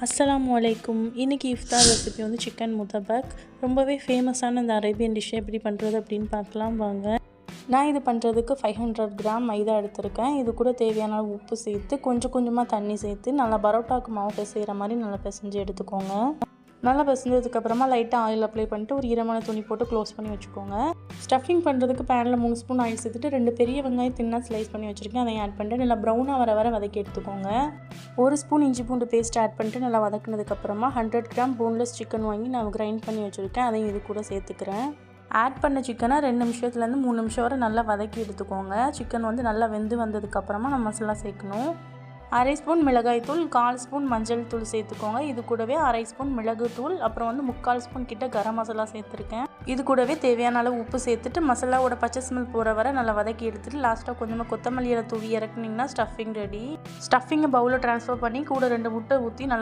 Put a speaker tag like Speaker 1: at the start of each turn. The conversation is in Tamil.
Speaker 1: அஸ்ஸலாமு அலைக்கும். இன்றைக்கி இஃப்தார் ரெசிபி வந்து சிக்கன் முத்தபக். ரொம்பவே ஃபேமஸான இந்த அரேபியன் டிஷ்ஷை எப்படி பண்ணுறது அப்படின்னு பார்க்கலாம் வாங்க. நான் இது பண்ணுறதுக்கு 500 கிராம் மைதா எடுத்திருக்கேன். இது கூட தேவையான உப்பு சேர்த்து கொஞ்சம் கொஞ்சமாக தண்ணி சேர்த்து நல்லா பரோட்டாக்கு மாவு பிசைகிற மாதிரி நல்லா பிசைஞ்சு எடுத்துக்கோங்க. நல்லா பிசைஞ்சதுக்கப்புறமா லைட்டாக ஆயில் அப்ளை பண்ணிட்டு ஒரு ஈரமான துணி போட்டு க்ளோஸ் பண்ணி வச்சுக்கோங்க. ஸ்டஃபிங் பண்ணுறதுக்கு பேனில் 3 ஸ்பூன் ஆயில் சேர்த்துட்டு 2 பெரிய வெங்காயம் தின்னாக ஸ்லைஸ் பண்ணி வச்சுருக்கேன். அதையும் ஆட் பண்ணிட்டு நல்லா ப்ரௌனாக வர வதக்கி எடுத்துக்கோங்க. 1 ஸ்பூன் இஞ்சி பூண்டு பேஸ்ட் ஆட் பண்ணிட்டு நல்லா வதக்கினதுக்கப்புறமா 100 கிராம் போன்லெஸ் சிக்கன் வாங்கி நான் கிரைண்ட் பண்ணி வச்சுருக்கேன். அதையும் இது கூட சேர்த்துக்கிறேன். ஆட் பண்ண சிக்கனை 2 நிமிஷத்துலேருந்து 3 நிமிஷம் வரை நல்லா வதக்கி எடுத்துக்கோங்க. சிக்கன் வந்து நல்லா வெந்து வந்ததுக்கப்புறமா நம்ம மசாலா சேர்க்கணும். 1/2 ஸ்பூன் மிளகாய்த்தூள், 1/4 ஸ்பூன் மஞ்சள் தூள் சேர்த்துக்கோங்க. இது கூடவே 1/2 ஸ்பூன் மிளகு தூள், அப்புறம் வந்து 3/4 ஸ்பூன் கிட்ட கரம் மசாலா சேர்த்துருக்கேன். இது கூடவே தேவையான அளவு உப்பு சேர்த்துட்டு மசாலாவோட பச்சை ஸ்மெல் போகிற வரை நல்லா வதக்கி எடுத்துட்டு லாஸ்ட்டாக கொஞ்சமாக கொத்தமல்லி இலை தூவி இறக்குனிங்கன்னா ஸ்டஃபிங் ரெடி. ஸ்டஃபிங்கை பவுலில் ட்ரான்ஸ்ஃபர் பண்ணி கூட 2 முட்டை ஊற்றி நல்லா